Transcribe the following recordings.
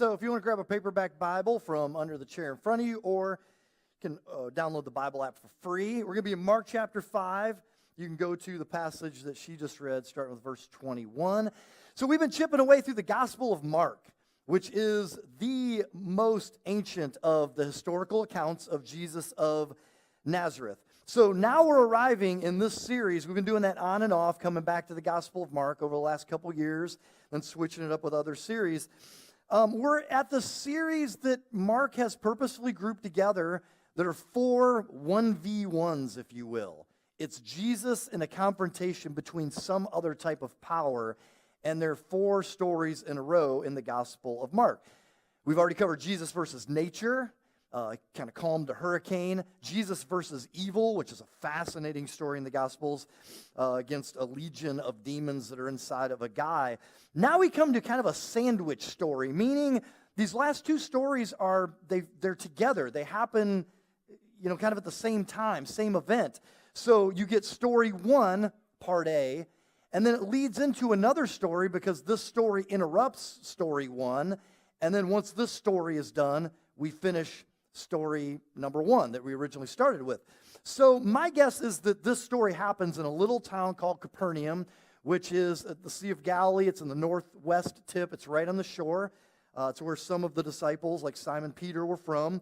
so if you want to grab a paperback Bible from under the chair in front of you, or you can download the Bible app for free. We're going to be in Mark chapter 5. You can go to the passage that she just read, starting with verse 21. So we've been chipping away through the Gospel of Mark, which is the most ancient of the historical accounts of Jesus of Nazareth. So now we're arriving in this series. We've been doing that on and off, coming back to the Gospel of Mark over the last couple years, then switching it up with other series. We're at the series that Mark has purposefully grouped together that are 4 1v1s, if you will. It's Jesus in a confrontation between some other type of power, and there are 4 stories in a row in the Gospel of Mark. We've already covered Jesus versus nature, kind of calmed a hurricane. Jesus versus evil, which is a fascinating story in the Gospels, against a legion of demons that are inside of a guy. Now we come to kind of a sandwich story, meaning these last 2 stories they're together. They happen, kind of at the same time, same event. So you get story 1, part A, and then it leads into another story because this story interrupts story 1. And then once this story is done, we finish story number 1 that we originally started with. So my guess is that this story happens in a little town called Capernaum, which is at the Sea of Galilee. It's in the northwest tip. It's right on the shore. It's where some of the disciples, like Simon Peter, were from.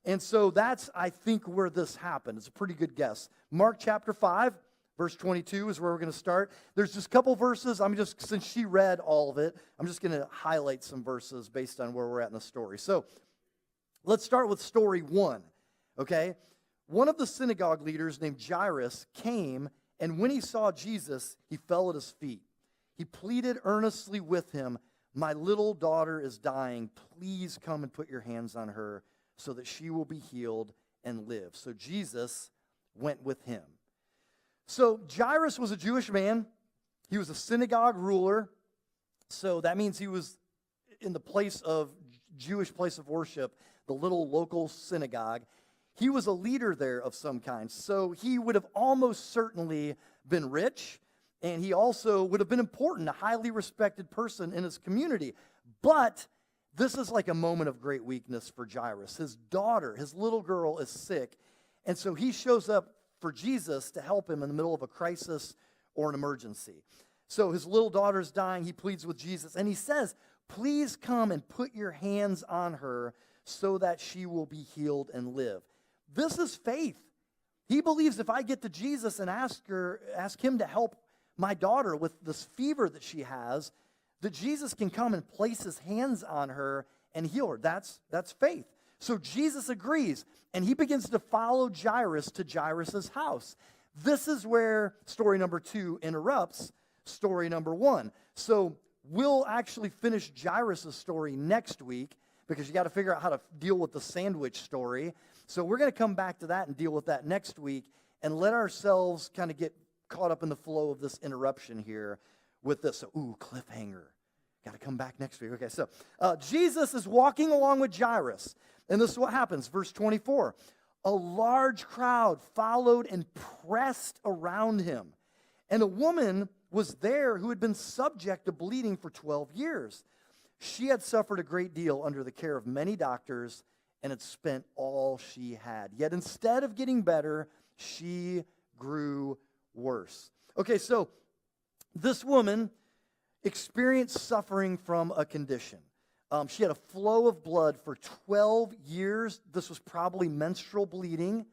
And so that's, I think, where this happened. It's a pretty good guess. Mark chapter 5, verse 22 is where we're going to start. There's just a couple verses. Since she read all of it, I'm just going to highlight some verses based on where we're at in the story. So let's start with story 1, okay? One of the synagogue leaders named Jairus came, and when he saw Jesus, he fell at his feet. He pleaded earnestly with him, "My little daughter is dying. Please come and put your hands on her so that she will be healed and live." So Jesus went with him. So Jairus was a Jewish man. He was a synagogue ruler. So that means he was in the Jewish place of worship, the little local synagogue. He was a leader there of some kind. So he would have almost certainly been rich, and he also would have been important, a highly respected person in his community. But this is like a moment of great weakness for Jairus. His daughter, his little girl, is sick, and so he shows up for Jesus to help him in the middle of a crisis or an emergency. So his little daughter's dying. He pleads with Jesus, and he says, "Please come and put your hands on her so that she will be healed and live." This is faith. He believes if I get to Jesus and ask him to help my daughter with this fever that she has, that Jesus can come and place his hands on her and heal her. That's faith. So Jesus agrees, and he begins to follow Jairus to Jairus' house. This is where story number 2 interrupts story number 1. So we'll actually finish Jairus' story next week because you got to figure out how to deal with the sandwich story. So we're going to come back to that and deal with that next week and let ourselves kind of get caught up in the flow of this interruption here with this. So, cliffhanger. Got to come back next week. Okay, so Jesus is walking along with Jairus, and this is what happens. Verse 24, a large crowd followed and pressed around him, and a woman was there who had been subject to bleeding for 12 years. She had suffered a great deal under the care of many doctors and had spent all she had. Yet instead of getting better, she grew worse. Okay, so this woman experienced suffering from a condition. She had a flow of blood for 12 years. This was probably menstrual bleeding.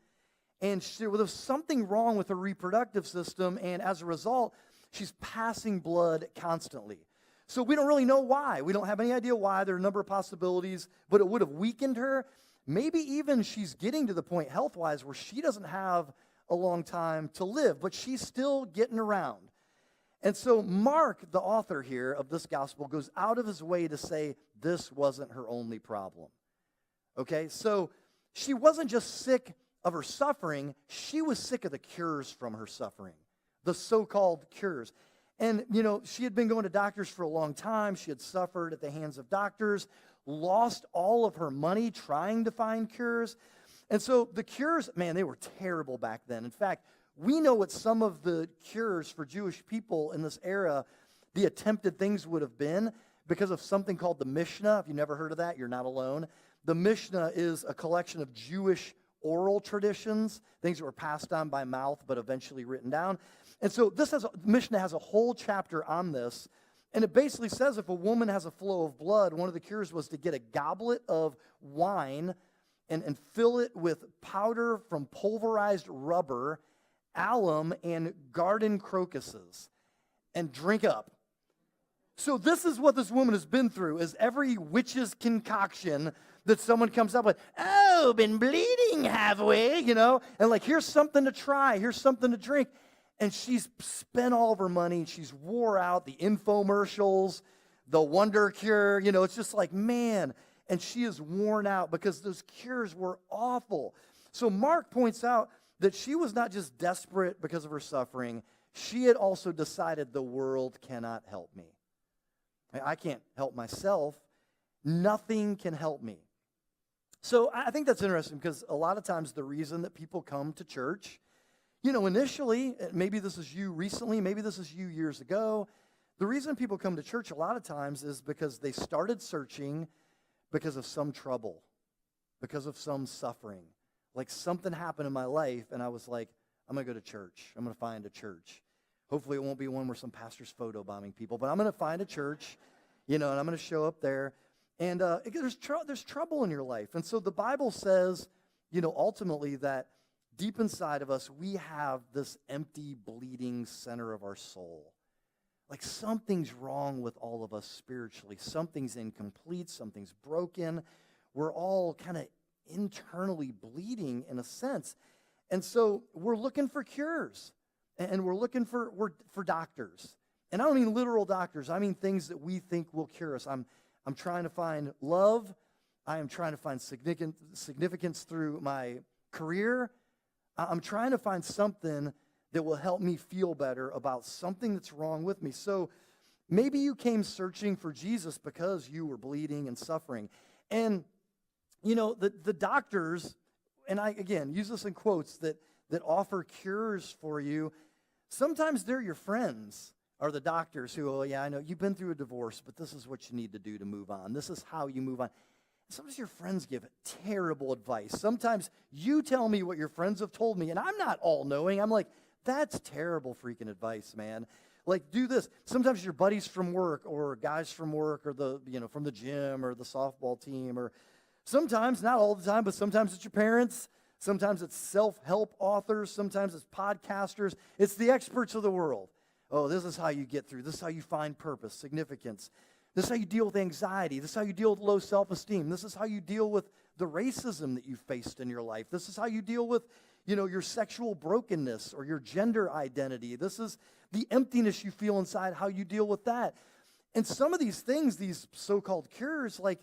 And there was something wrong with her reproductive system, and as a result, she's passing blood constantly. So we don't really know why. We don't have any idea why. There are a number of possibilities, but it would have weakened her. Maybe even she's getting to the point health-wise where she doesn't have a long time to live, but she's still getting around. And so Mark, the author here of this gospel, goes out of his way to say this wasn't her only problem. Okay, so she wasn't just sick of her suffering, she was sick of the cures from her suffering, the so-called cures. And, she had been going to doctors for a long time. She had suffered at the hands of doctors, lost all of her money trying to find cures. And so the cures, man, they were terrible back then. In fact, we know what some of the cures for Jewish people in this era, the attempted things would have been, because of something called the Mishnah. If you've never heard of that, you're not alone. The Mishnah is a collection of Jewish oral traditions, things that were passed on by mouth but eventually written down. And so Mishnah has a whole chapter on this, and it basically says if a woman has a flow of blood, one of the cures was to get a goblet of wine and fill it with powder from pulverized rubber, alum, and garden crocuses, and drink up. So this is what this woman has been through, is every witch's concoction that someone comes up with. Oh, been bleeding, have we? You know, and like, here's something to try, here's something to drink. And she's spent all of her money. She's wore out the infomercials, the Wonder Cure. You know, it's just like, man. And she is worn out because those cures were awful. So Mark points out that she was not just desperate because of her suffering. She had also decided the world cannot help me. I can't help myself. Nothing can help me. So I think that's interesting because a lot of times the reason that people come to church, you know, initially, maybe this is you recently, maybe this is you years ago, the reason people come to church a lot of times is because they started searching because of some trouble, because of some suffering. Like something happened in my life and I was like, I'm going to go to church. I'm going to find a church. Hopefully it won't be one where some pastor's photobombing people, but I'm going to find a church, you know, and I'm going to show up there. And there's trouble in your life. And so the Bible says, you know, ultimately that deep inside of us, we have this empty, bleeding center of our soul. Like something's wrong with all of us spiritually. Something's incomplete. Something's broken. We're all kind of internally bleeding in a sense. And so we're looking for cures. And we're looking for doctors. And I don't mean literal doctors. I mean things that we think will cure us. I'm trying to find love. I am trying to find significance through my career. I'm trying to find something that will help me feel better about something that's wrong with me. So maybe you came searching for Jesus because you were bleeding and suffering. And, you know, the doctors, and I, again, use this in quotes, that offer cures for you, sometimes they're your friends, or the doctors who, oh, yeah, I know, you've been through a divorce, but this is what you need to do to move on. This is how you move on. Sometimes your friends give terrible advice. Sometimes you tell me what your friends have told me, and I'm not all-knowing. I'm like, that's terrible freaking advice, man. Like, do this. Sometimes your buddies from work or guys from work or from the gym or the softball team, or sometimes, not all the time, but sometimes it's your parents. Sometimes it's self-help authors. Sometimes it's podcasters. It's the experts of the world. Oh, this is how you get through. This is how you find purpose, significance. This is how you deal with anxiety. This is how you deal with low self-esteem. This is how you deal with the racism that you faced in your life. This is how you deal with, you know, your sexual brokenness or your gender identity. This is the emptiness you feel inside, how you deal with that. And some of these things, these so-called cures, like,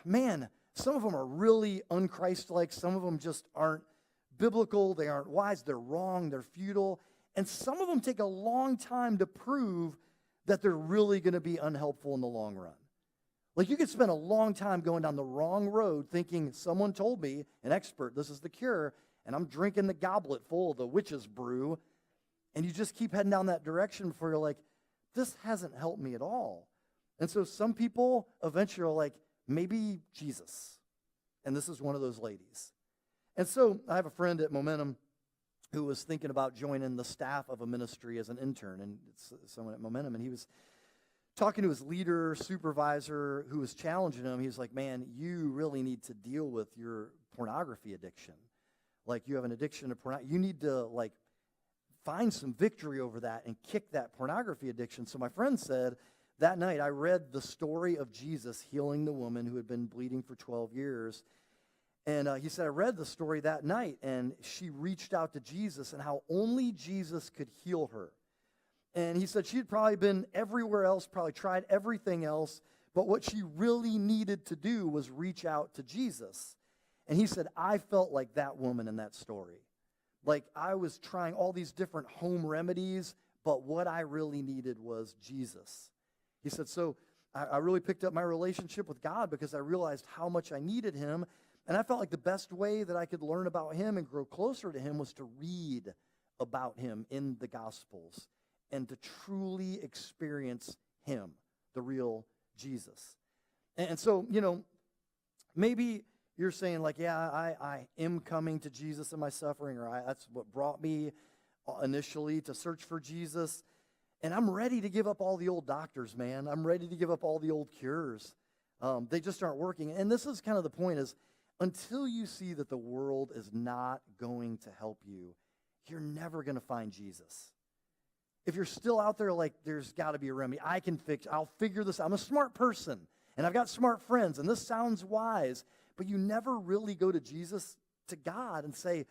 man, some of them are really un-Christ-like. Some of them just aren't biblical. They aren't wise. They're wrong. They're futile. And some of them take a long time to prove that they're really going to be unhelpful in the long run. Like, you could spend a long time going down the wrong road thinking someone told me, an expert, this is the cure, and I'm drinking the goblet full of the witch's brew, and you just keep heading down that direction before you're like, this hasn't helped me at all. And so some people eventually are like, maybe Jesus. And this is one of those ladies. And so I have a friend at Momentum who was thinking about joining the staff of a ministry as an intern, and it's someone at Momentum, and he was talking to his leader, supervisor, who was challenging him. He was like, man, you really need to deal with your pornography addiction. Like, you have an addiction to pornography. You need to, like, find some victory over that and kick that pornography addiction. So my friend said, that night I read the story of Jesus healing the woman who had been bleeding for 12 years. And he said, I read the story that night, and she reached out to Jesus and how only Jesus could heal her. And he said she had probably been everywhere else, probably tried everything else, but what she really needed to do was reach out to Jesus. And he said, I felt like that woman in that story. Like, I was trying all these different home remedies, but what I really needed was Jesus. He said, so I really picked up my relationship with God because I realized how much I needed him. And I felt like the best way that I could learn about him and grow closer to him was to read about him in the Gospels and to truly experience him, the real Jesus. And so, maybe you're saying like, yeah, I am coming to Jesus in my suffering, or that's what brought me initially to search for Jesus. And I'm ready to give up all the old doctors, man. I'm ready to give up all the old cures. They just aren't working. And this is kind of the point is, until you see that the world is not going to help you, you're never going to find Jesus. If you're still out there like, there's got to be a remedy. I'll figure this out. I'm a smart person, and I've got smart friends, and this sounds wise, but you never really go to Jesus, to God, and say,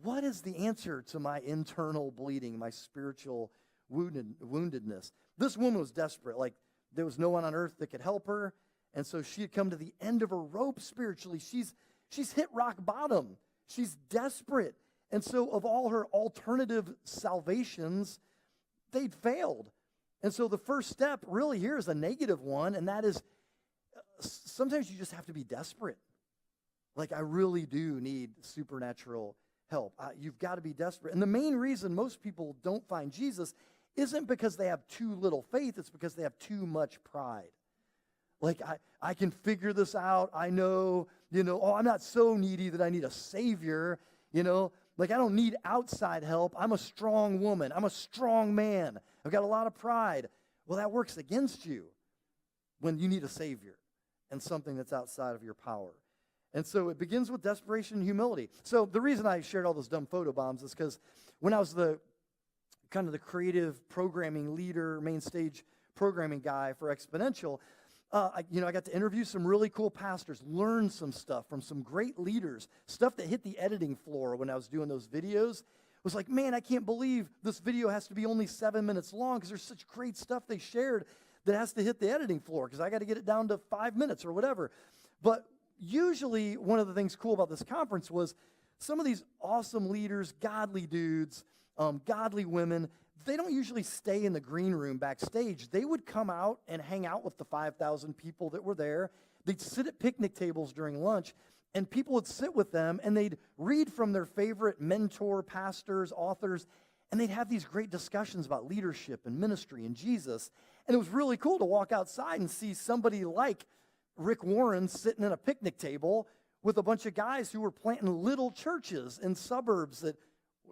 what is the answer to my internal bleeding, my spiritual woundedness? This woman was desperate. Like, there was no one on earth that could help her. And so she had come to the end of her rope spiritually. She's hit rock bottom. She's desperate. And so of all her alternative salvations, they'd failed. And so the first step really here is a negative one, and that is sometimes you just have to be desperate. Like, I really do need supernatural help. You've got to be desperate. And the main reason most people don't find Jesus isn't because they have too little faith. It's because they have too much pride. Like, I can figure this out. I know, I'm not so needy that I need a savior, Like, I don't need outside help. I'm a strong woman. I'm a strong man. I've got a lot of pride. Well, that works against you when you need a savior and something that's outside of your power. And so it begins with desperation and humility. So the reason I shared all those dumb photo bombs is because when I was the creative programming leader, main stage programming guy for Exponential, I got to interview some really cool pastors, learn some stuff from some great leaders, stuff that hit the editing floor when I was doing those videos. It was like, man, I can't believe this video has to be only 7 minutes long because there's such great stuff they shared that has to hit the editing floor because I got to get it down to 5 minutes or whatever. But usually one of the things cool about this conference was some of these awesome leaders, godly dudes, godly women, they don't usually stay in the green room backstage. They would come out and hang out with the 5,000 people that were there. They'd sit at picnic tables during lunch, and people would sit with them, and they'd read from their favorite mentor, pastors, authors, and they'd have these great discussions about leadership and ministry and Jesus. And it was really cool to walk outside and see somebody like Rick Warren sitting at a picnic table with a bunch of guys who were planting little churches in suburbs that,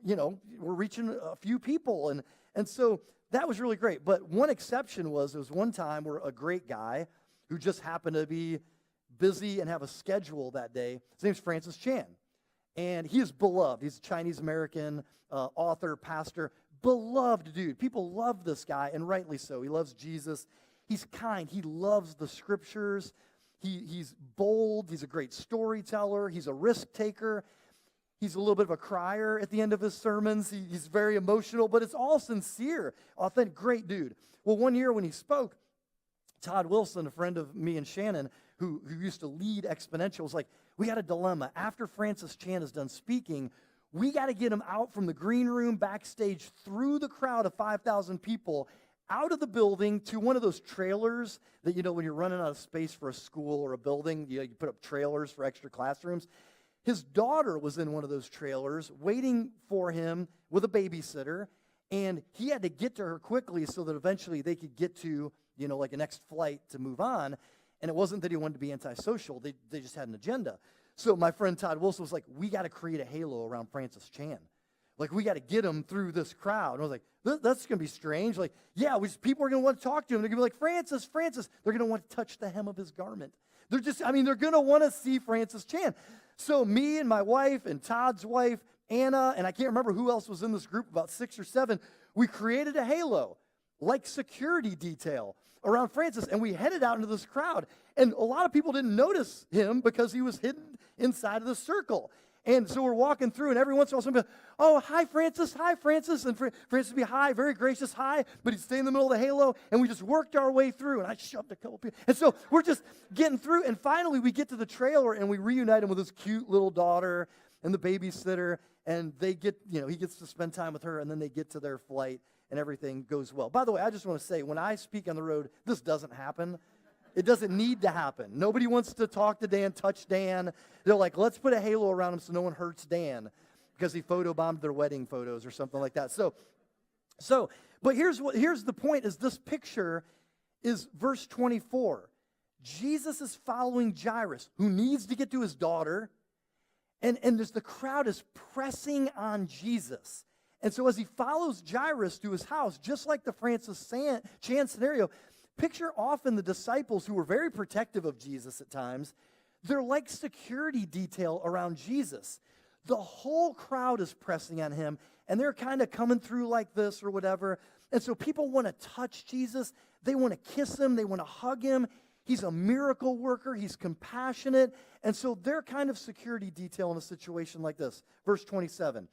were reaching a few people. And so that was really great. But one exception was, there was one time where a great guy who just happened to be busy and have a schedule that day, his name's Francis Chan. And he is beloved. He's a Chinese-American author, pastor, beloved dude. People love this guy, and rightly so. He loves Jesus. He's kind. He loves the scriptures. He's bold. He's a great storyteller. He's a risk taker. He's a little bit of a crier at the end of his sermons. He's very emotional, but it's all sincere, authentic, great dude. Well, one year when he spoke, Todd Wilson, a friend of me and Shannon, who used to lead Exponential, was like, we got a dilemma. After Francis Chan is done speaking, we got to get him out from the green room backstage through the crowd of 5,000 people, out of the building to one of those trailers that, when you're running out of space for a school or a building, you put up trailers for extra classrooms. His daughter was in one of those trailers waiting for him with a babysitter, and he had to get to her quickly so that eventually they could get to, like a next flight to move on. And it wasn't that he wanted to be antisocial. They just had an agenda. So my friend Todd Wilson was like, we got to create a halo around Francis Chan. Like, we got to get him through this crowd. And I was like, that's going to be strange. Like, yeah, people are going to want to talk to him. They're going to be like, Francis. They're going to want to touch the hem of his garment. They're going to want to see Francis Chan. So me and my wife and Todd's wife, Anna, and I can't remember who else was in this group, about 6 or 7, we created a halo, like security detail, around Francis, and we headed out into this crowd. And a lot of people didn't notice him because he was hidden inside of the circle. And so we're walking through, and every once in a while somebody goes, oh, hi, Francis. And Francis would be hi, very gracious, hi, but he'd stay in the middle of the halo, and we just worked our way through, and I shoved a couple people. And so we're just getting through, and finally we get to the trailer, and we reunite him with his cute little daughter and the babysitter, and they get, he gets to spend time with her, and then they get to their flight, and everything goes well. By the way, I just want to say, when I speak on the road, this doesn't happen. It doesn't need to happen. Nobody wants to talk to Dan, touch Dan. They're like, let's put a halo around him so no one hurts Dan because he photobombed their wedding photos or something like that. But here's the point is this picture is verse 24. Jesus is following Jairus, who needs to get to his daughter, and the crowd is pressing on Jesus. And so as he follows Jairus to his house, just like the Francis Chan scenario, picture often the disciples who were very protective of Jesus at times. They're like security detail around Jesus. The whole crowd is pressing on him, and they're kind of coming through like this or whatever. And so people want to touch Jesus. They want to kiss him. They want to hug him. He's a miracle worker. He's compassionate. And so they're kind of security detail in a situation like this. Verse 27.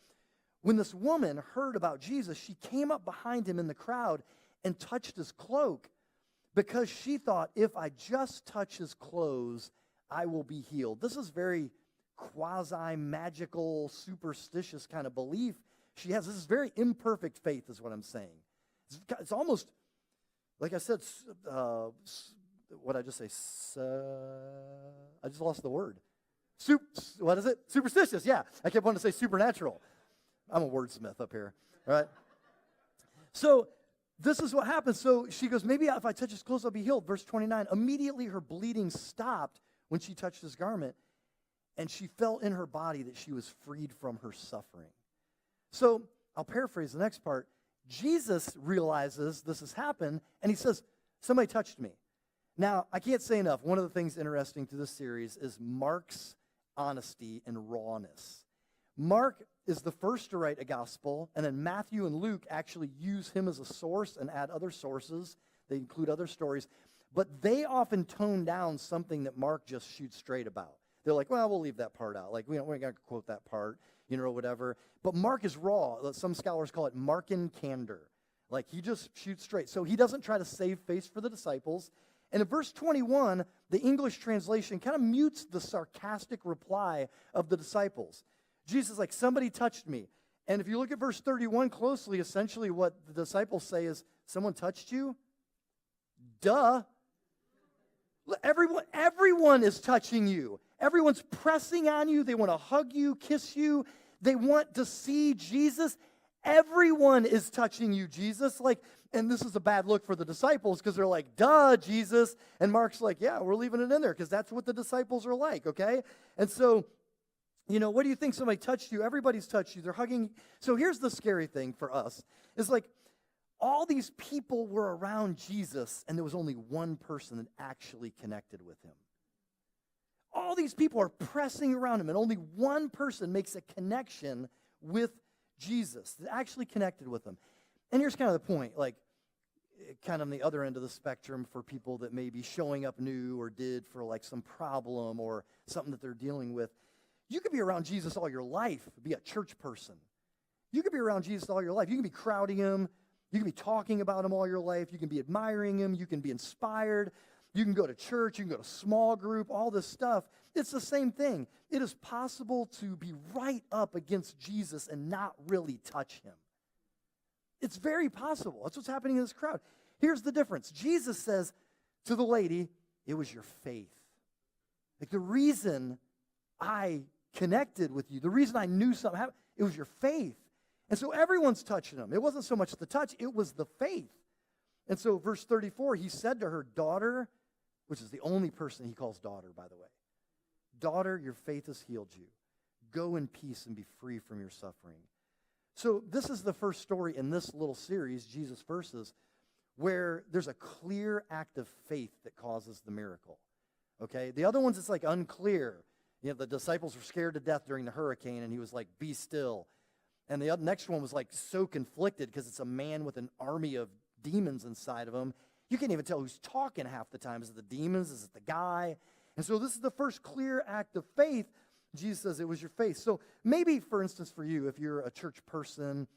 When this woman heard about Jesus, she came up behind him in the crowd and touched his cloak because she thought, if I just touch his clothes, I will be healed. This is very quasi-magical, superstitious kind of belief she has. This is very imperfect faith is what I'm saying. It's almost, like I said, what did I just say? I just lost the word. What is it? Superstitious, yeah. I kept wanting to say supernatural. I'm a wordsmith up here, right? So this is what happens. So she goes, maybe if I touch his clothes, I'll be healed. Verse 29, immediately her bleeding stopped when she touched his garment, and she felt in her body that she was freed from her suffering. So I'll paraphrase the next part. Jesus realizes this has happened, and he says, somebody touched me. Now, I can't say enough. One of the things interesting to this series is Mark's honesty and rawness. Mark is the first to write a gospel, and then Matthew and Luke actually use him as a source and add other sources. They include other stories. But they often tone down something that Mark just shoots straight about. They're like, well, we'll leave that part out. Like, we ain't got to quote that part, or whatever. But Mark is raw. Some scholars call it Markan candor. Like, he just shoots straight. So he doesn't try to save face for the disciples. And in verse 21, the English translation kind of mutes the sarcastic reply of the disciples. Jesus is like, somebody touched me. And if you look at verse 31 closely, essentially what the disciples say is, someone touched you? Duh. Everyone is touching you. Everyone's pressing on you. They want to hug you, kiss you. They want to see Jesus. Everyone is touching you, Jesus. And this is a bad look for the disciples because they're like, duh, Jesus. And Mark's like, yeah, we're leaving it in there because that's what the disciples are like, okay? And so, what do you think? Somebody touched you? Everybody's touched you. They're hugging. So here's the scary thing for us. Is like all these people were around Jesus and there was only one person that actually connected with him. All these people are pressing around him and only one person makes a connection with Jesus that actually connected with him. And here's kind of the point, kind of on the other end of the spectrum for people that may be showing up new or did for some problem or something that they're dealing with. You could be around Jesus all your life, be a church person. You could be around Jesus all your life. You can be crowding him. You can be talking about him all your life. You can be admiring him. You can be inspired. You can go to church. You can go to small group, all this stuff. It's the same thing. It is possible to be right up against Jesus and not really touch him. It's very possible. That's what's happening in this crowd. Here's the difference. Jesus says to the lady, it was your faith. The reason I connected with you, the reason I knew something happened, it was your faith. And so everyone's touching him. It wasn't so much the touch, it was the faith. And so verse 34, he said to her, daughter, which is the only person he calls daughter, by the way. Daughter, your faith has healed you. Go in peace and be free from your suffering. So this is the first story in this little series, Jesus Verses, where there's a clear act of faith that causes the miracle. Okay? The other ones, it's unclear. The disciples were scared to death during the hurricane, and he was like, be still. And the next one was so conflicted because it's a man with an army of demons inside of him. You can't even tell who's talking half the time. Is it the demons? Is it the guy? And so this is the first clear act of faith. Jesus says it was your faith. So maybe, for instance, for you, if you're a church person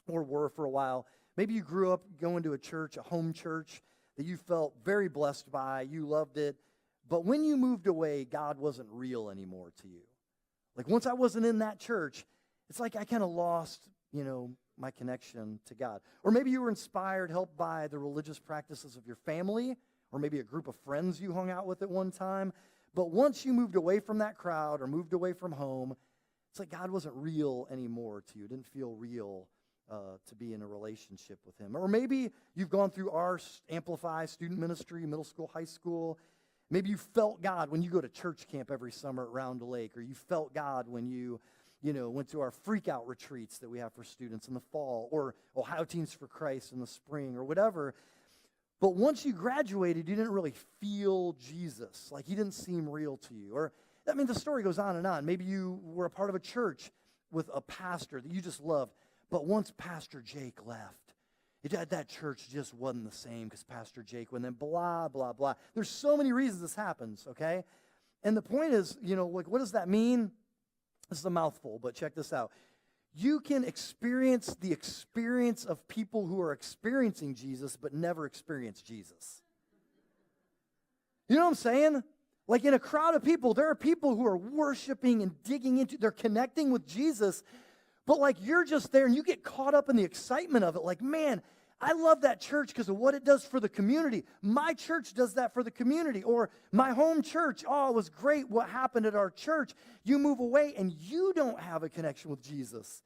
or were for a while, maybe you grew up going to a church, a home church, that you felt very blessed by, you loved it, but when you moved away, God wasn't real anymore to you. Once I wasn't in that church, it's like I kind of lost, my connection to God. Or maybe you were inspired, helped by the religious practices of your family, or maybe a group of friends you hung out with at one time. But once you moved away from that crowd or moved away from home, it's like God wasn't real anymore to you. It didn't feel real to be in a relationship with him. Or maybe you've gone through our Amplify student ministry, middle school, high school. Maybe you felt God when you go to church camp every summer at Round Lake, or you felt God when you went to our freak out retreats that we have for students in the fall, or Ohio Teens for Christ in the spring, or whatever. But once you graduated, you didn't really feel Jesus. Like, he didn't seem real to you. Or, I mean, the story goes on and on. Maybe you were a part of a church with a pastor that you just loved, but once Pastor Jake left, that church just wasn't the same because Pastor Jake went, and then blah, blah, blah. There's so many reasons this happens, okay? And the point is, like, what does that mean? This is a mouthful, but check this out. You can experience the experience of people who are experiencing Jesus but never experience Jesus. You know what I'm saying? Like, in a crowd of people, there are people who are worshiping and digging into, they're connecting with Jesus, but like, you're just there and you get caught up in the excitement of it. Like, man, I love that church because of what it does for the community. My church does that for the community. Or my home church, oh, it was great what happened at our church. You move away and you don't have a connection with Jesus.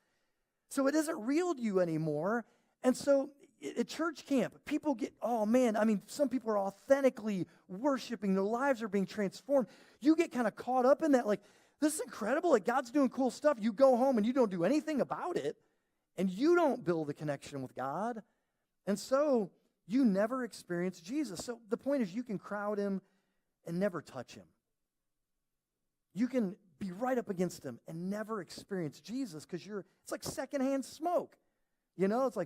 So it isn't real to you anymore. And so at church camp, people get, oh man, I mean, some people are authentically worshiping. Their lives are being transformed. You get kind of caught up in that, like, this is incredible. Like, God's doing cool stuff. You go home and you don't do anything about it. And you don't build a connection with God. And so you never experience Jesus. So the point is, you can crowd him and never touch him. You can be right up against him and never experience Jesus because it's like secondhand smoke. It's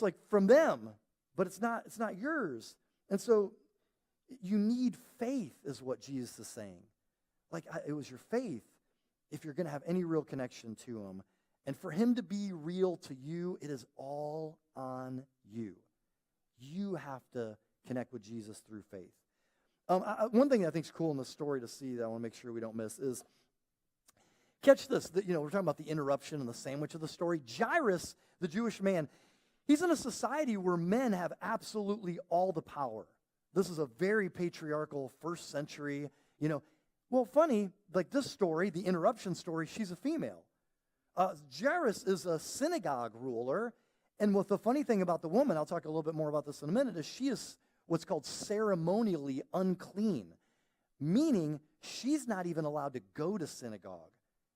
like from them, but it's not yours. And so you need faith is what Jesus is saying. Like, it was your faith if you're going to have any real connection to him. And for him to be real to you, it is all on you. You have to connect with Jesus through faith. One thing I think is cool in the story to see that I want to make sure we don't miss is, catch this, we're talking about the interruption and the sandwich of the story. Jairus, the Jewish man, he's in a society where men have absolutely all the power. This is a very patriarchal first century, Well, funny, like this story, the interruption story, she's a female. Jairus is a synagogue ruler, and what the funny thing about the woman, I'll talk a little bit more about this in a minute, is she is what's called ceremonially unclean, meaning she's not even allowed to go to synagogue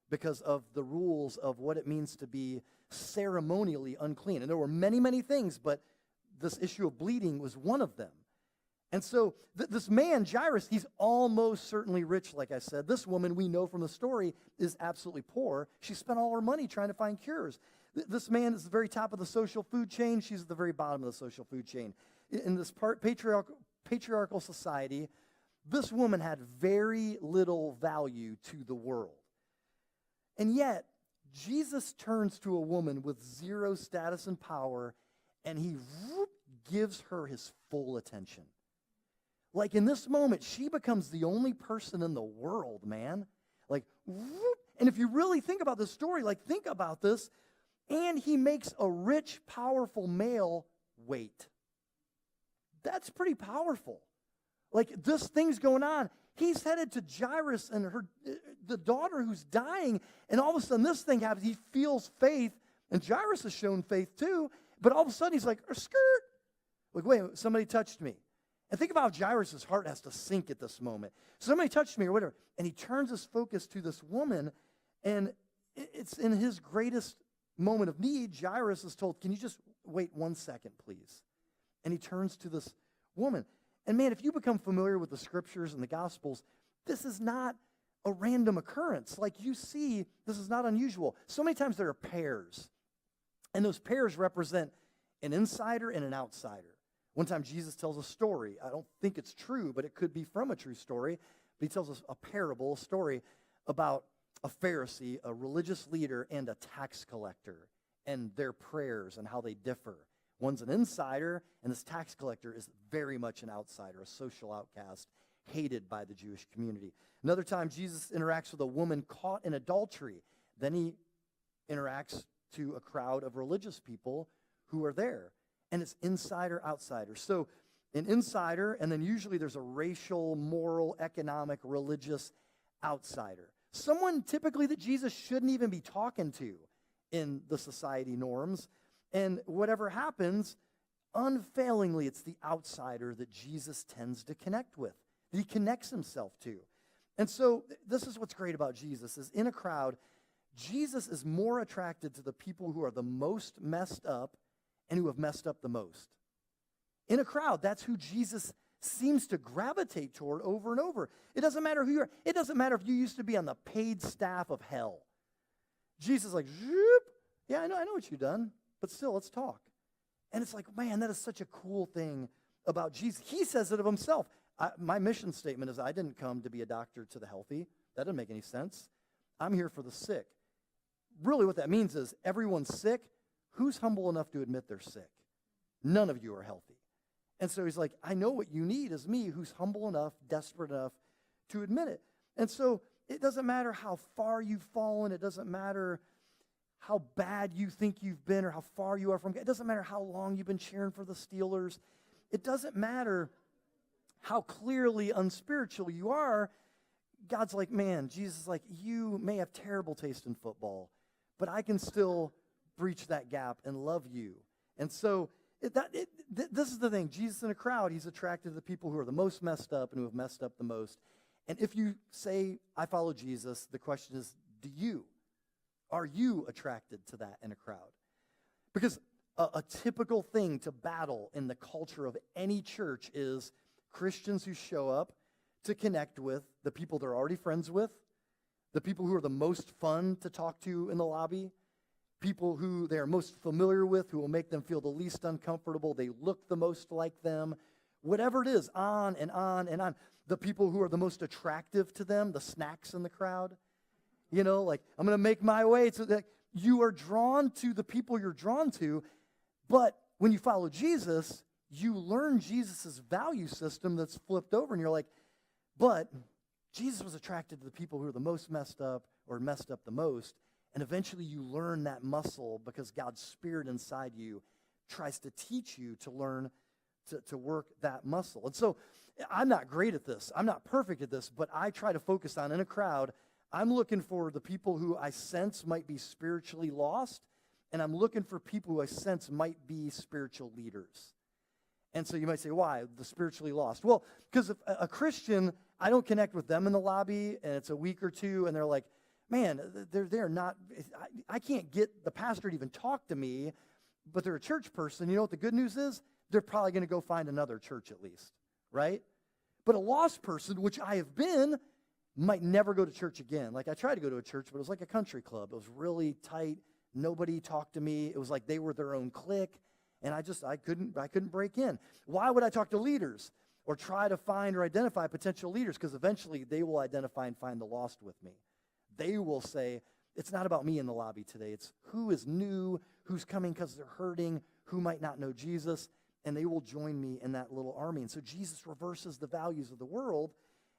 because of the rules of what it means to be ceremonially unclean. And there were many, many things, but this issue of bleeding was one of them. And so this man, Jairus, he's almost certainly rich, like I said. This woman, we know from the story, is absolutely poor. She spent all her money trying to find cures. This man is the very top of the social food chain. She's at the very bottom of the social food chain. In this patriarchal society, this woman had very little value to the world. And yet, Jesus turns to a woman with zero status and power, and he gives her his full attention. Like, in this moment, she becomes the only person in the world, man. Like, and if you really think about this story, like, think about this. And he makes a rich, powerful male wait. That's pretty powerful. Like, this thing's going on. He's headed to Jairus and the daughter who's dying, and all of a sudden this thing happens. He feels faith, and Jairus has shown faith too, but all of a sudden he's like, skirt. Like, wait, somebody touched me. And think about how Jairus' heart has to sink at this moment. Somebody touched me or whatever. And he turns his focus to this woman, and it's in his greatest moment of need. Jairus is told, can you just wait 1 second, please? And he turns to this woman. And man, if you become familiar with the scriptures and the gospels, this is not a random occurrence. Like, you see, this is not unusual. So many times there are pairs. And those pairs represent an insider and an outsider. One time Jesus tells a story. I don't think it's true, but it could be from a true story. But he tells us a parable, a story about a Pharisee, a religious leader, and a tax collector, and their prayers and how they differ. One's an insider, and this tax collector is very much an outsider, a social outcast, hated by the Jewish community. Another time, Jesus interacts with a woman caught in adultery. Then he interacts to a crowd of religious people who are there. And it's insider, outsider. So an insider, and then usually there's a racial, moral, economic, religious outsider. Someone typically that Jesus shouldn't even be talking to in the society norms. And whatever happens, unfailingly, it's the outsider that Jesus tends to connect with, that he connects himself to. And so this is what's great about Jesus, is in a crowd, Jesus is more attracted to the people who are the most messed up and who have messed up the most. In a crowd, that's who Jesus seems to gravitate toward over and over. It doesn't matter who you are. It doesn't matter if you used to be on the paid staff of hell. Jesus is like, zoop. Yeah, I know what you've done, but still, let's talk. And it's like, man, that is such a cool thing about Jesus. He says it of himself. My mission statement is I didn't come to be a doctor to the healthy. That doesn't make any sense. I'm here for the sick. Really what that means is everyone's sick. Who's humble enough to admit they're sick? None of you are healthy. And so he's like, I know what you need is me who's humble enough, desperate enough to admit it. And so it doesn't matter how far you've fallen. It doesn't matter how bad you think you've been or how far you are from God. It doesn't matter how long you've been cheering for the Steelers. It doesn't matter how clearly unspiritual you are. God's like, man, Jesus is like, you may have terrible taste in football, but I can still breach that gap and love you. And so this is the thing. Jesus in a crowd, he's attracted to the people who are the most messed up and who have messed up the most. And if you say, I follow Jesus, the question is, are you attracted to that in a crowd? Because a typical thing to battle in the culture of any church is Christians who show up to connect with the people they're already friends with, the people who are the most fun to talk to in the lobby, people who they're most familiar with, who will make them feel the least uncomfortable, they look the most like them, whatever it is, on and on and on. The people who are the most attractive to them, the snacks in the crowd, like, I'm going to make my way. So that you are drawn to the people you're drawn to, but when you follow Jesus, you learn Jesus' value system that's flipped over, and you're like, but Jesus was attracted to the people who are the most messed up or messed up the most, and eventually you learn that muscle because God's Spirit inside you tries to teach you to learn to work that muscle. And so I'm not great at this. I'm not perfect at this, but I try to focus on, in a crowd, I'm looking for the people who I sense might be spiritually lost, and I'm looking for people who I sense might be spiritual leaders. And so you might say, why? The spiritually lost. Well, because if a Christian, I don't connect with them in the lobby, and it's a week or two, and they're like, man, they're not, I can't get the pastor to even talk to me, but they're a church person. You know what the good news is? They're probably going to go find another church at least, right? But a lost person, which I have been, might never go to church again. Like, I tried to go to a church, but it was like a country club. It was really tight. Nobody talked to me. It was like they were their own clique. And I couldn't break in. Why would I talk to leaders or try to find or identify potential leaders? Because eventually they will identify and find the lost with me. They will say, it's not about me in the lobby today. It's who is new, who's coming because they're hurting, who might not know Jesus, and they will join me in that little army. And so Jesus reverses the values of the world,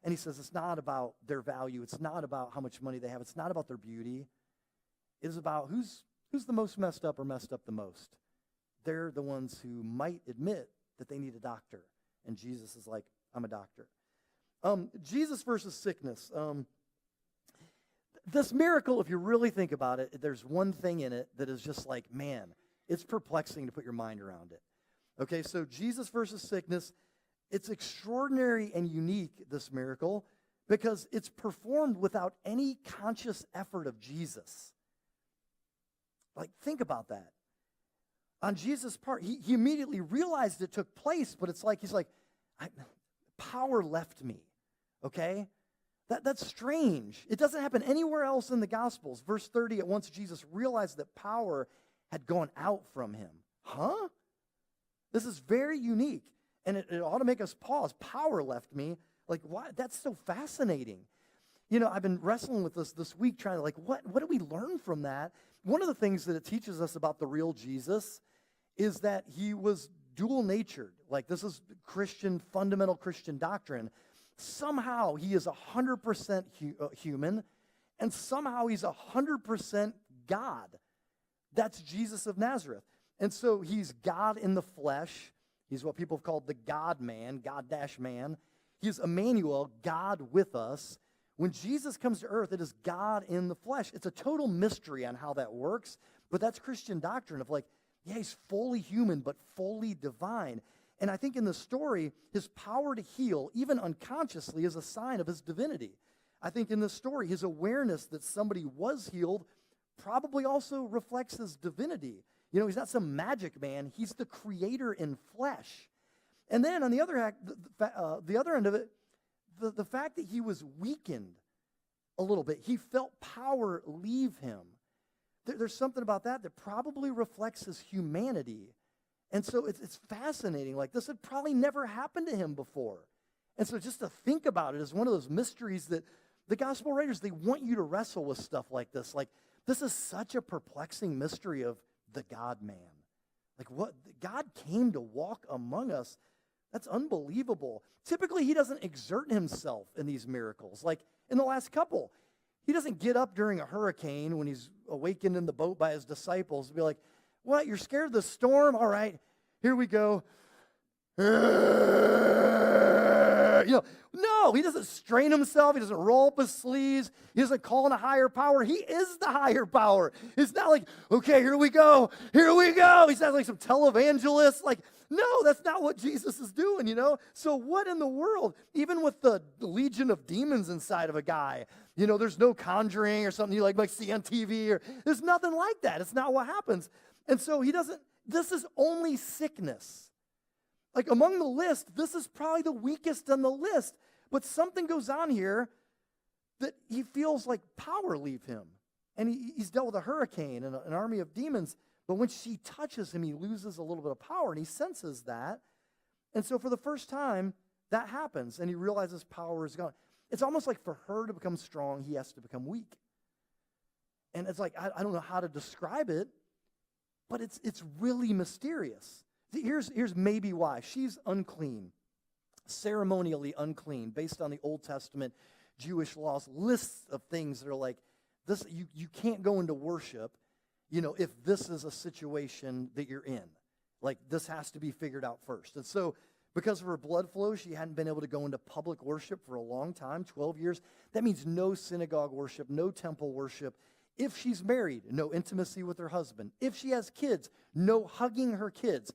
and he says it's not about their value. It's not about how much money they have. It's not about their beauty. It is about who's the most messed up or messed up the most. They're the ones who might admit that they need a doctor. And Jesus is like, I'm a doctor. Jesus versus sickness. This miracle, if you really think about it, there's one thing in it that is just like, man, it's perplexing to put your mind around it. Okay, so Jesus versus sickness, it's extraordinary and unique, this miracle, because it's performed without any conscious effort of Jesus. Like, think about that. On Jesus' part, he immediately realized it took place, but it's like, he's like, power left me, okay? That's strange. It doesn't happen anywhere else in the Gospels. Verse 30, at once Jesus realized that power had gone out from him. Huh? This is very unique, and it ought to make us pause. Power left me. Like, why? That's so fascinating. You know, I've been wrestling with this week, trying to, like, what do we learn from that? One of the things that it teaches us about the real Jesus is that he was dual-natured. Like, this is fundamental Christian doctrine. Somehow he is 100% human, and somehow he's 100% God. That's Jesus of Nazareth. And so he's God in the flesh. He's what people have called the God-man, God-man. He's Emmanuel, God with us, When Jesus comes to earth, it is God in the flesh. It's a total mystery on how that works, but that's Christian doctrine of like, yeah, he's fully human, but fully divine. And I think in the story, his power to heal, even unconsciously, is a sign of his divinity. I think in the story, his awareness that somebody was healed probably also reflects his divinity. You know, he's not some magic man. He's the creator in flesh. And then on the other end of it, the fact that he was weakened a little bit, he felt power leave him. There's something about that probably reflects his humanity. And so it's fascinating. Like, this had probably never happened to him before. And so just to think about it is one of those mysteries that the gospel writers, they want you to wrestle with stuff like this. Like, this is such a perplexing mystery of the God-man. Like, what? God came to walk among us. That's unbelievable. Typically, he doesn't exert himself in these miracles. Like in the last couple, he doesn't get up during a hurricane when he's awakened in the boat by his disciples and be like, what, you're scared of the storm? All right, here we go. You know, no, he doesn't strain himself. He doesn't roll up his sleeves. He doesn't call in a higher power. He is the higher power. It's not like, okay, here we go. Here we go. He sounds like some televangelist. Like, no, that's not what Jesus is doing, you know? So what in the world? Even with the legion of demons inside of a guy, you know, there's no conjuring or something you like see on TV. Or there's nothing like that. It's not what happens. And so he doesn't, this is only sickness. Like among the list, this is probably the weakest on the list. But something goes on here that he feels like power leave him. And he's dealt with a hurricane and an army of demons. But when she touches him, he loses a little bit of power. And he senses that. And so for the first time, that happens. And he realizes power is gone. It's almost like for her to become strong, he has to become weak. And it's like, I don't know how to describe it, but it's really mysterious. Here's maybe why. She's unclean, ceremonially unclean, based on the Old Testament Jewish laws, lists of things that are like, this. You can't go into worship, you know, if this is a situation that you're in. Like, this has to be figured out first. And so, because of her blood flow, she hadn't been able to go into public worship for a long time, 12 years. That means no synagogue worship, no temple worship. If she's married, no intimacy with her husband. If she has kids, no hugging her kids.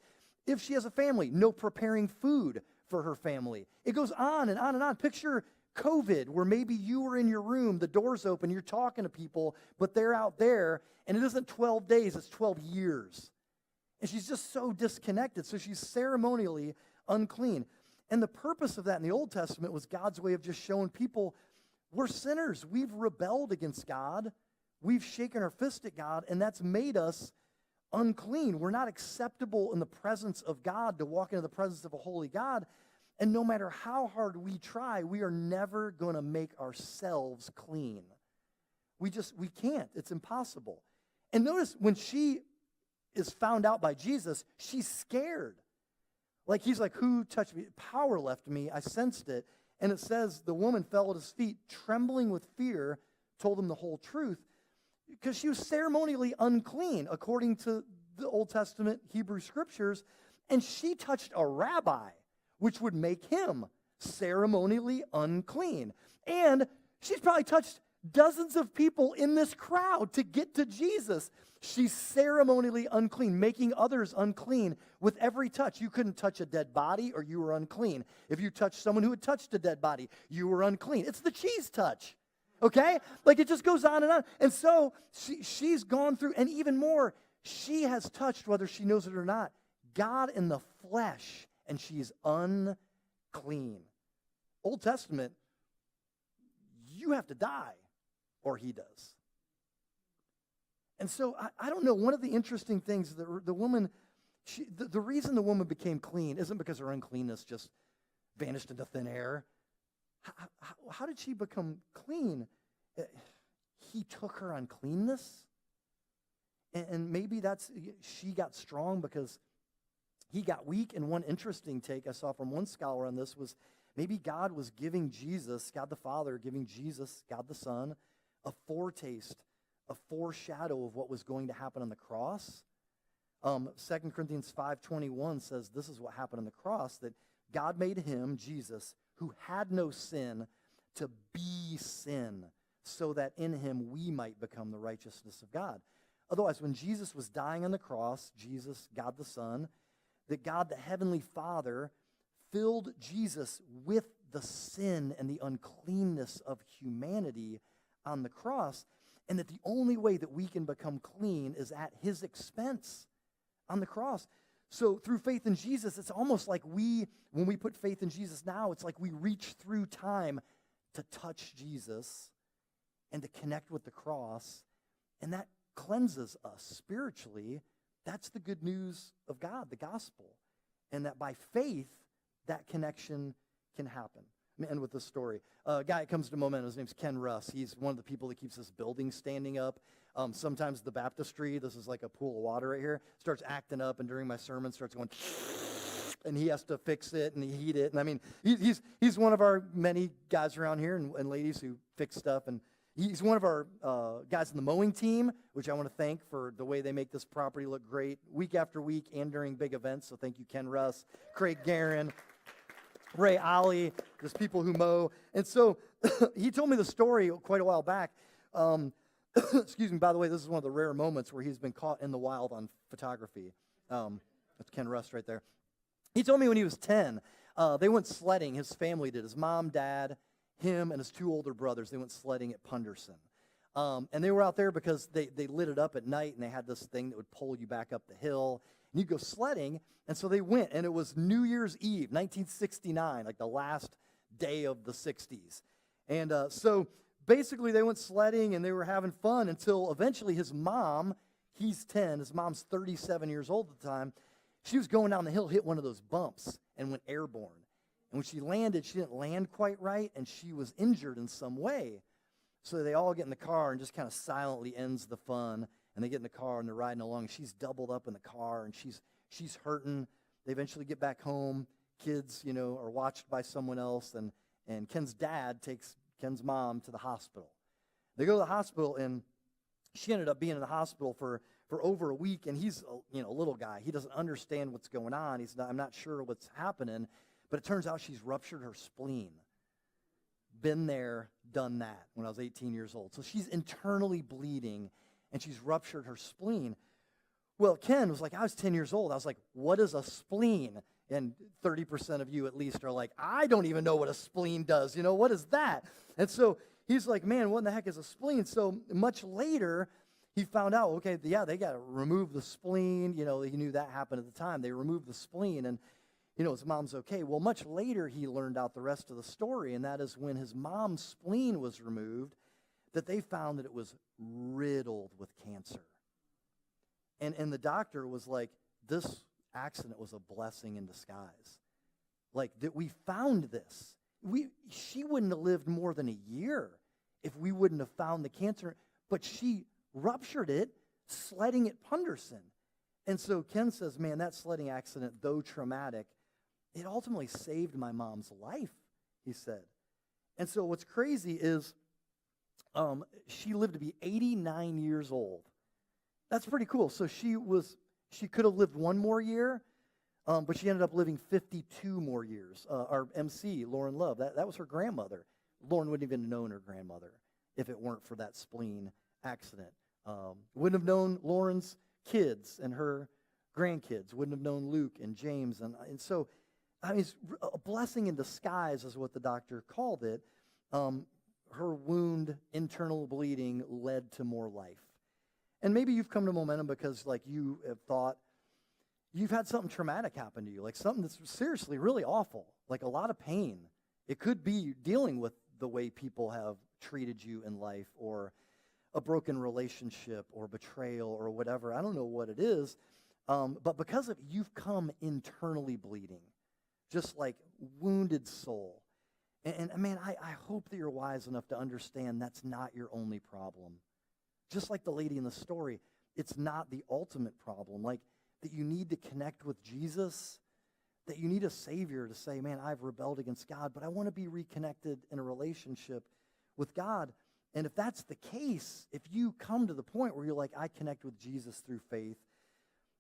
If she has a family, no preparing food for her family. It goes on and on and on. Picture COVID, where maybe you were in your room, the door's open, you're talking to people, but they're out there, and it isn't 12 days, it's 12 years. And she's just so disconnected, so she's ceremonially unclean. And the purpose of that in the Old Testament was God's way of just showing people, we're sinners. We've rebelled against God. We've shaken our fist at God, and that's made us unclean. We're not acceptable in the presence of God to walk into the presence of a holy God. And no matter how hard we try, we are never going to make ourselves clean. We can't. It's impossible. And notice when she is found out by Jesus, she's scared. Like, he's like, who touched me? Power left me. I sensed it. And it says the woman fell at his feet, trembling with fear, told him the whole truth, because she was ceremonially unclean, according to the Old Testament Hebrew scriptures, and she touched a rabbi, which would make him ceremonially unclean. And she's probably touched dozens of people in this crowd to get to Jesus. She's ceremonially unclean, making others unclean with every touch. You couldn't touch a dead body or you were unclean. If you touched someone who had touched a dead body, you were unclean. It's the cheese touch. Okay? Like, it just goes on and on. And so she's gone through, and even more, she has touched, whether she knows it or not, God in the flesh, and she is unclean. Old Testament, you have to die, or he does. And so, I don't know, one of the interesting things, the woman, the reason the woman became clean isn't because her uncleanness just vanished into thin air. How did she become clean? He took her uncleanness, and maybe she got strong because he got weak. And one interesting take I saw from one scholar on this was maybe God was giving Jesus, God the Father, giving Jesus, God the Son, a foretaste, a foreshadow of what was going to happen on the cross. 2 Corinthians 5:21 says this is what happened on the cross, that God made him, Jesus, who had no sin, to be sin, so that in him we might become the righteousness of God. Otherwise, when Jesus was dying on the cross, Jesus, God the Son, that God the Heavenly Father filled Jesus with the sin and the uncleanness of humanity on the cross, and that the only way that we can become clean is at his expense on the cross. So through faith in Jesus, it's almost like when we put faith in Jesus now, it's like we reach through time to touch Jesus and to connect with the cross, and that cleanses us spiritually. That's the good news of God, the gospel, and that by faith, that connection can happen. Let me end with this story. A guy that comes to Momentum, his name's Ken Russ. He's one of the people that keeps this building standing up. Sometimes the baptistry, this is like a pool of water right here, starts acting up, and during my sermon starts going, and he has to fix it and heat it. And I mean, he's one of our many guys around here and ladies who fix stuff. And he's one of our guys in the mowing team, which I want to thank for the way they make this property look great week after week and during big events. So thank you, Ken Russ, Craig Guerin, Ray Ollie, just people who mow. And so he told me the story quite a while back. Excuse me, by the way, this is one of the rare moments where he's been caught in the wild on photography. That's Ken Russ right there. He told me when he was 10, they went sledding. His family did. His mom, dad, him, and his two older brothers. They went sledding at Punderson. And they were out there because they lit it up at night, and they had this thing that would pull you back up the hill. And you'd go sledding, and so they went, and it was New Year's Eve, 1969, like the last day of the 60s. And so basically they went sledding, and they were having fun until eventually his mom, he's 10, his mom's 37 years old at the time, she was going down the hill, hit one of those bumps, and went airborne. And when she landed, she didn't land quite right, and she was injured in some way. So they all get in the car and just kind of silently ends the fun. And they get in the car, and they're riding along. She's doubled up in the car, and she's hurting. They eventually get back home. Kids, are watched by someone else. And Ken's dad takes Ken's mom to the hospital. They go to the hospital, and she ended up being in the hospital for over a week. And he's a little guy. He doesn't understand what's going on. I'm not sure what's happening. But it turns out she's ruptured her spleen. Been there, done that when I was 18 years old. So she's internally bleeding, and she's ruptured her spleen. Well, Ken was like, I was 10 years old. I was like, what is a spleen? And 30% of you at least are like, I don't even know what a spleen does. What is that? And so he's like, man, what in the heck is a spleen? So much later, he found out, okay, yeah, they got to remove the spleen. He knew that happened at the time. They removed the spleen, and his mom's okay. Well, much later, he learned out the rest of the story, and that is when his mom's spleen was removed, that they found that it was riddled with cancer. And the doctor was like, this accident was a blessing in disguise. Like, that we found this. She wouldn't have lived more than a year if we wouldn't have found the cancer, but she ruptured it sledding at Punderson. And so Ken says, man, that sledding accident, though traumatic, it ultimately saved my mom's life, he said. And so what's crazy is she lived to be 89 years old. That's pretty cool. So she could have lived one more year, but she ended up living 52 more years. Our MC, Lauren Love, that was her grandmother. Lauren wouldn't even have known her grandmother if it weren't for that spleen accident. Wouldn't have known Lauren's kids and her grandkids. Wouldn't have known Luke and James. And so, it's a blessing in disguise is what the doctor called it. Her wound, internal bleeding, led to more life. And maybe you've come to Momentum because, you have thought you've had something traumatic happen to you, like something that's seriously really awful, like a lot of pain. It could be dealing with the way people have treated you in life, or a broken relationship, or betrayal, or whatever. I don't know what it is, but because of it, you've come internally bleeding, just like wounded soul. And man, I hope that you're wise enough to understand that's not your only problem. Just like the lady in the story, it's not the ultimate problem. Like, that you need to connect with Jesus, that you need a Savior to say, man, I've rebelled against God, but I want to be reconnected in a relationship with God. And if that's the case, if you come to the point where you're like, I connect with Jesus through faith,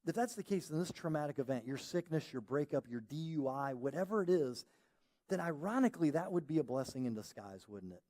if that's the case in this traumatic event, your sickness, your breakup, your DUI, whatever it is, then ironically, that would be a blessing in disguise, wouldn't it?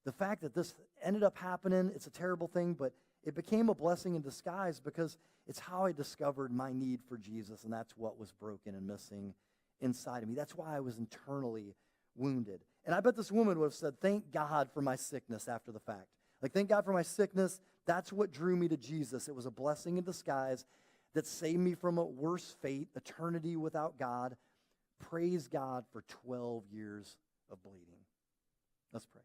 The fact that this ended up happening, it's a terrible thing, but it became a blessing in disguise because it's how I discovered my need for Jesus, and that's what was broken and missing inside of me. That's why I was internally wounded. And I bet this woman would have said, thank God for my sickness after the fact. Like, thank God for my sickness. That's what drew me to Jesus. It was a blessing in disguise that saved me from a worse fate, eternity without God. Praise God for 12 years of bleeding. Let's pray.